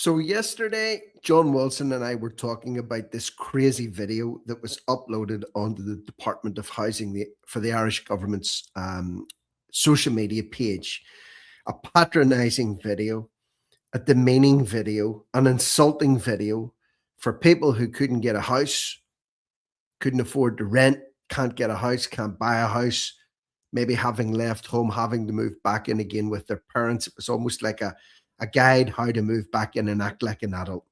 So yesterday, John Wilson and I were talking about this crazy video that was uploaded onto the Department of Housing for the Irish government's social media page. A patronising video, a demeaning video, an insulting video for people who couldn't get a house, couldn't afford to rent, can't get a house, can't buy a house, maybe having left home, having to move back in again with their parents. It was almost like a guide how to move back in and act like an adult.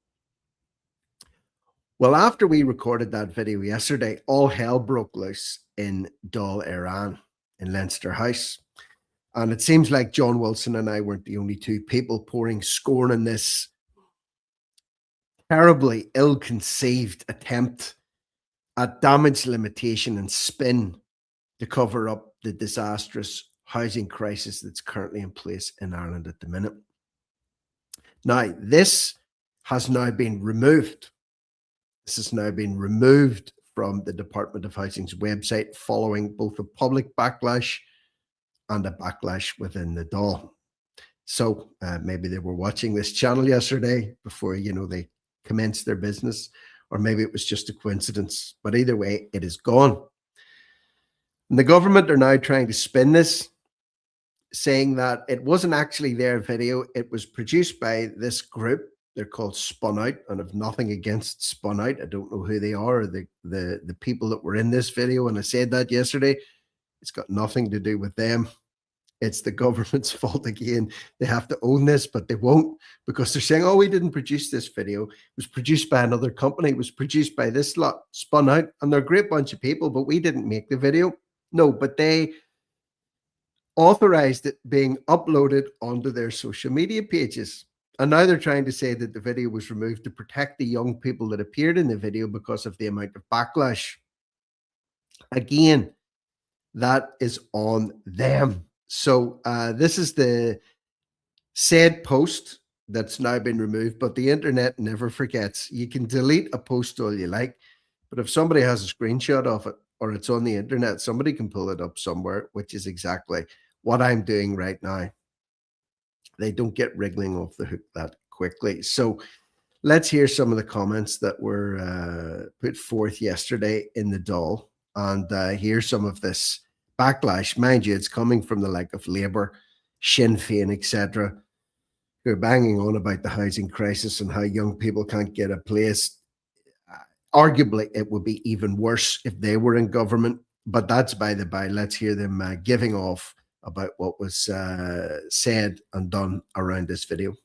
Well, after we recorded that video yesterday, all hell broke loose in Dáil, Iran, in Leinster House. And it seems like John Wilson and I weren't the only two people pouring scorn on this terribly ill-conceived attempt at damage limitation and spin to cover up the disastrous housing crisis that's currently in place in Ireland at the minute. Now, this has now been removed. This has now been removed from the Department of Housing's website following both a public backlash and a backlash within the Dáil. So maybe they were watching this channel yesterday before, they commenced their business, or maybe it was just a coincidence. But either way, it is gone. And the government are now trying to spin this, saying that it wasn't actually their video. It was produced by this group. They're called Spun Out, and I've nothing against Spun Out. I don't know who they are, or the people that were in this video. And I said that yesterday. It's got nothing to do with them. It's the government's fault again. They have to own this, but they won't, because they're saying, oh, we didn't produce this video. It was produced by another company. It was produced by this lot, Spun Out, and they're a great bunch of people, but we didn't make the video. No, but they authorized it being uploaded onto their social media pages. And now they're trying to say that the video was removed to protect the young people that appeared in the video because of the amount of backlash. Again, that is on them. So this is the said post that's now been removed, but the internet never forgets. You can delete a post all you like, but if somebody has a screenshot of it or it's on the internet, somebody can pull it up somewhere, which is exactly what I'm doing right now. They don't get wriggling off the hook that quickly. So let's hear some of the comments that were put forth yesterday in the Dáil, and hear some of this backlash. Mind you, it's coming from the like of Labour, Sinn Féin, etc., who are banging on about the housing crisis and how young people can't get a place. Arguably, it would be even worse if they were in government, but that's by the by. Let's hear them giving off about what was said and done around this video.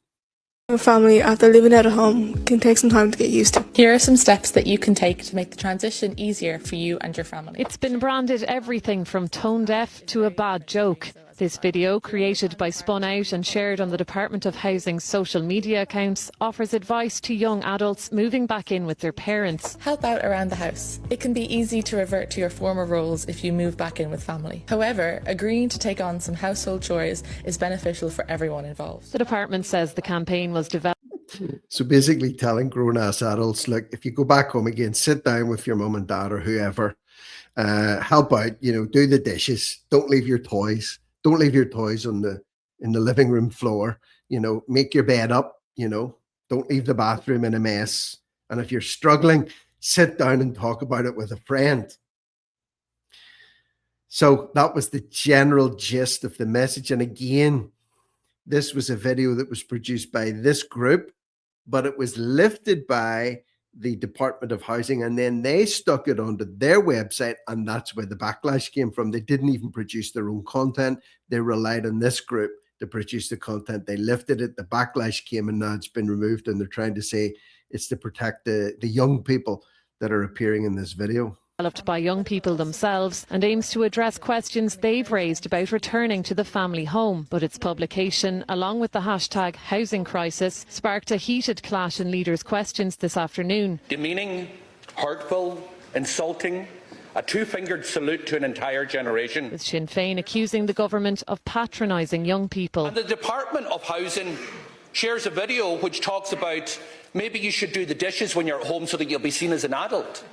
A family, after living out of home, can take some time to get used to. Here are some steps that you can take to make the transition easier for you and your family. It's been branded everything from tone deaf to a bad joke. This video, created by Spun Out and shared on the Department of Housing's social media accounts, offers advice to young adults moving back in with their parents. Help out around the house. It can be easy to revert to your former roles if you move back in with family. However, agreeing to take on some household chores is beneficial for everyone involved. The department says the campaign was developed. So basically telling grown-ass adults, look, if you go back home again, sit down with your mum and dad or whoever, help out, do the dishes, don't leave your toys. Don't leave your toys in the living room floor, make your bed up, don't leave the bathroom in a mess. And if you're struggling, sit down and talk about it with a friend. So that was the general gist of the message. And again, this was a video that was produced by this group, but it was lifted by the Department of Housing, and then they stuck it onto their website, and that's where the backlash came from. They didn't even produce their own content. They relied on this group to produce the content. They lifted it, the backlash came, and now it's been removed, and they're trying to say it's to protect the young people that are appearing in this video. Developed by young people themselves and aims to address questions they've raised about returning to the family home. But its publication, along with the hashtag housing crisis, sparked a heated clash in leaders' questions this afternoon. Demeaning, hurtful, insulting, a two-fingered salute to an entire generation. With Sinn Féin accusing the government of patronising young people. And the Department of Housing shares a video which talks about maybe you should do the dishes when you're at home so that you'll be seen as an adult.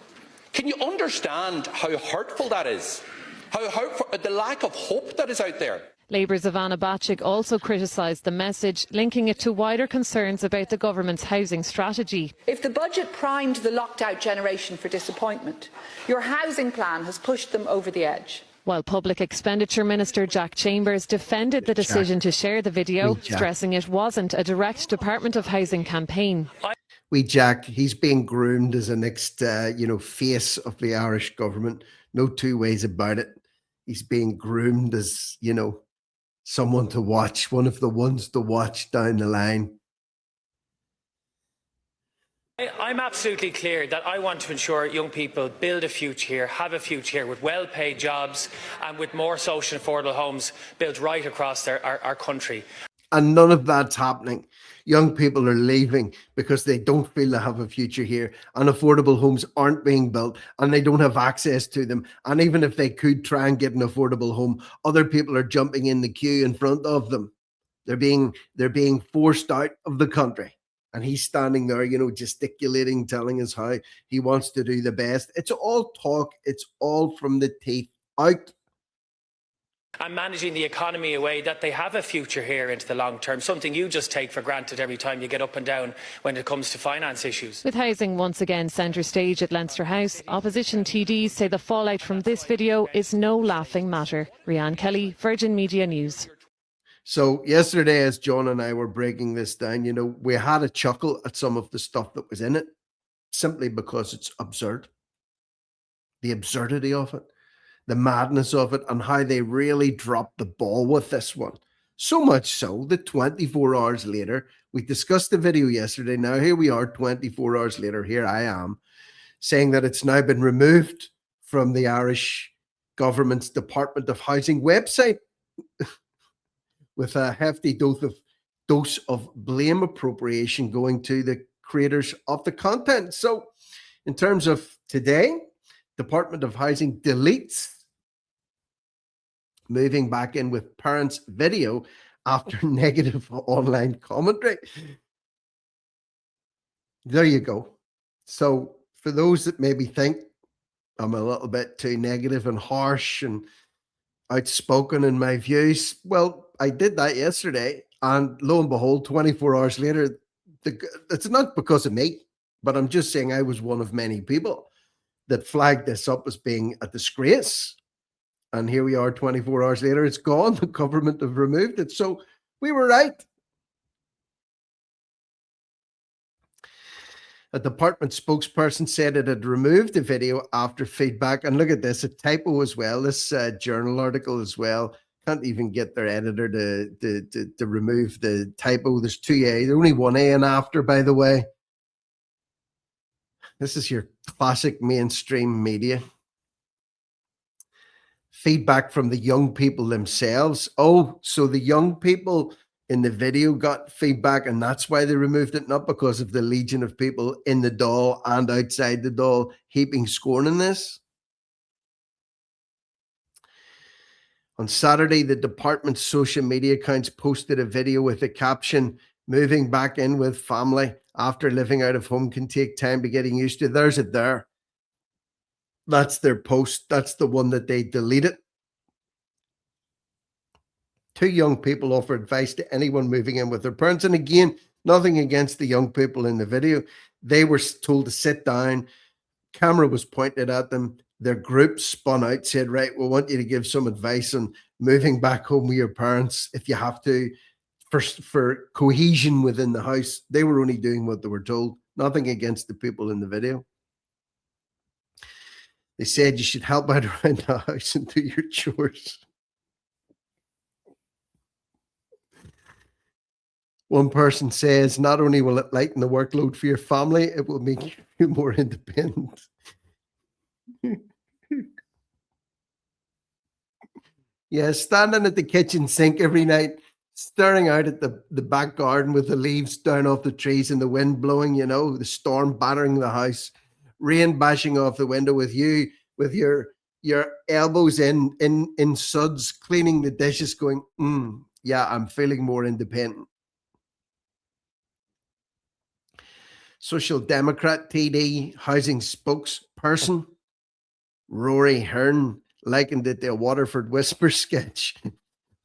Can you understand how hurtful that is? How hurtful, the lack of hope that is out there? Labour's Ivana Bacik also criticised the message, linking it to wider concerns about the government's housing strategy. If the budget primed the locked-out generation for disappointment, your housing plan has pushed them over the edge. While Public Expenditure Minister Jack Chambers defended the decision to share the video, stressing it wasn't a direct Department of Housing campaign. Jack, he's being groomed as the next, face of the Irish government. No two ways about it. He's being groomed as, someone to watch, one of the ones to watch down the line. I'm absolutely clear that I want to ensure young people build a future here, have a future here with well-paid jobs and with more social and affordable homes built right across our country. And none of that's happening. Young people are leaving because they don't feel they have a future here, and affordable homes aren't being built and they don't have access to them. And even if they could try and get an affordable home, other people are jumping in the queue in front of them. They're being forced out of the country. And he's standing there, gesticulating, telling us how he wants to do the best. It's all talk. It's all from the teeth out. And managing the economy away that they have a future here into the long term, something you just take for granted every time you get up and down when it comes to finance issues. With housing once again centre stage at Leinster House, opposition TDs say the fallout from this video is no laughing matter. Rianne Kelly, Virgin Media News. So yesterday, as John and I were breaking this down, we had a chuckle at some of the stuff that was in it, simply because it's absurd. The absurdity of it, the madness of it, and how they really dropped the ball with this one. So much so that 24 hours later, we discussed the video yesterday. Now here we are 24 hours later, here I am, saying that it's now been removed from the Irish government's Department of Housing website. With a hefty dose of blame appropriation going to the creators of the content. So in terms of today, Department of Housing deletes moving back in with parents' video after negative online commentary. There you go. So for those that maybe think I'm a little bit too negative and harsh and outspoken in my views, well, I did that yesterday, and lo and behold, 24 hours later, it's not because of me, but I'm just saying I was one of many people that flagged this up as being a disgrace. And here we are 24 hours later, it's gone. The government have removed it. So we were right. A department spokesperson said it had removed the video after feedback. And look at this, a typo as well, this journal article as well. Can't even get their editor to remove the typo. There's two A's, only one A in after, by the way. This is your classic mainstream media. Feedback from the young people themselves. Oh, so the young people in the video got feedback and that's why they removed it, not because of the legion of people in the Dáil and outside the Dáil heaping scorn in this. On Saturday, the department's social media accounts posted a video with the caption, "Moving back in with family after living out of home can take time to getting used to." There's it there. That's their post. That's the one that they deleted. Two young people offer advice to anyone moving in with their parents. And again, nothing against the young people in the video. They were told to sit down. Camera was pointed at them. Their group spun out, said, right, we want you to give some advice on moving back home with your parents if you have to, for cohesion within the house. They were only doing what they were told. Nothing against the people in the video. They said you should help out around the house and do your chores. One person says, not only will it lighten the workload for your family, it will make you more independent. Yeah, standing at the kitchen sink every night, staring out at the back garden with the leaves down off the trees and the wind blowing, the storm battering the house, rain bashing off the window with you, with your elbows in suds, cleaning the dishes, going, yeah, I'm feeling more independent. Social Democrat TD housing spokesperson Rory Hearn likened it to a Waterford Whisper sketch.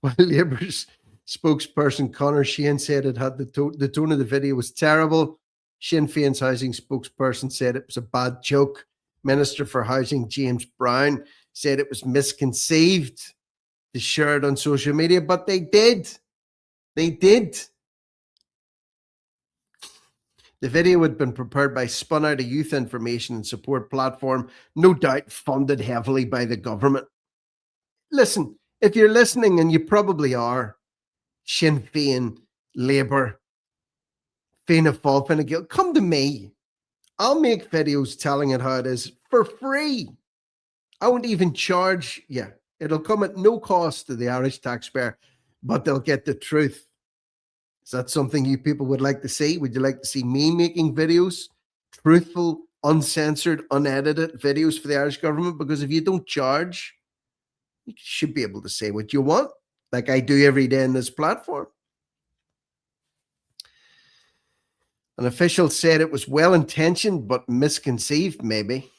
While Labour's spokesperson Conor Sheehan said it had the tone of the video was terrible. Sinn Féin's housing spokesperson said it was a bad joke. Minister for Housing James Brown said it was misconceived to share it on social media, but they did. They did. The video had been prepared by Spun Out, a youth information and support platform, no doubt funded heavily by the government. Listen, if you're listening, and you probably are, Sinn Féin, Labour, Fianna Fáil, Fine Gael, come to me. I'll make videos telling it how it is for free. I won't even charge you. It'll come at no cost to the Irish taxpayer, but they'll get the truth. Is that something you people would like to see? Would you like to see me making videos, truthful, uncensored, unedited videos for the Irish government? Because if you don't charge, you should be able to say what you want, like I do every day in this platform. An official said it was well-intentioned but misconceived, maybe.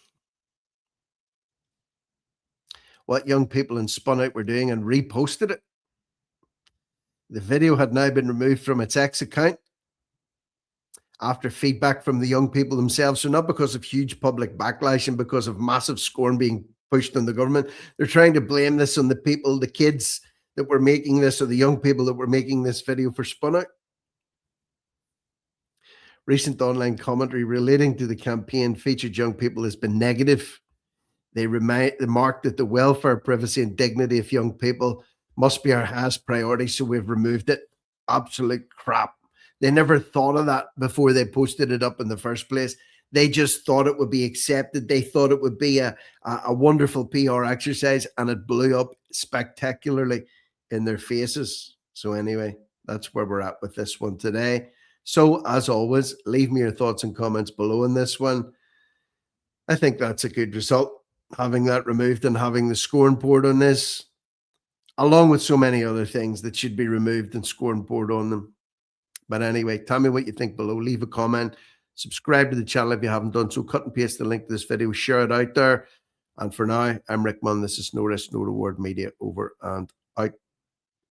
What young people in Spun Out were doing, and reposted it. The video had now been removed from its X account after feedback from the young people themselves. So not because of huge public backlash and because of massive scorn being pushed on the government. They're trying to blame this on the people, the kids that were making this, or the young people that were making this video for Spun Out. Recent online commentary relating to the campaign featured young people has been negative. They remarked that the welfare, privacy and dignity of young people must be our highest priority, so we've removed it. Absolute crap. They never thought of that before they posted it up in the first place. They just thought it would be accepted. They thought it would be a wonderful PR exercise, and it blew up spectacularly in their faces. So anyway, that's where we're at with this one today. So as always, leave me your thoughts and comments below on this one. I think that's a good result, having that removed and having the scorn board on this, along with so many other things that should be removed and scorn board on them. But anyway, tell me what you think below. Leave a comment. Subscribe to the channel if you haven't done so. Cut and paste the link to this video. Share it out there. And for now, I'm Rick Munn. This is No Risk, No Reward Media. Over and out.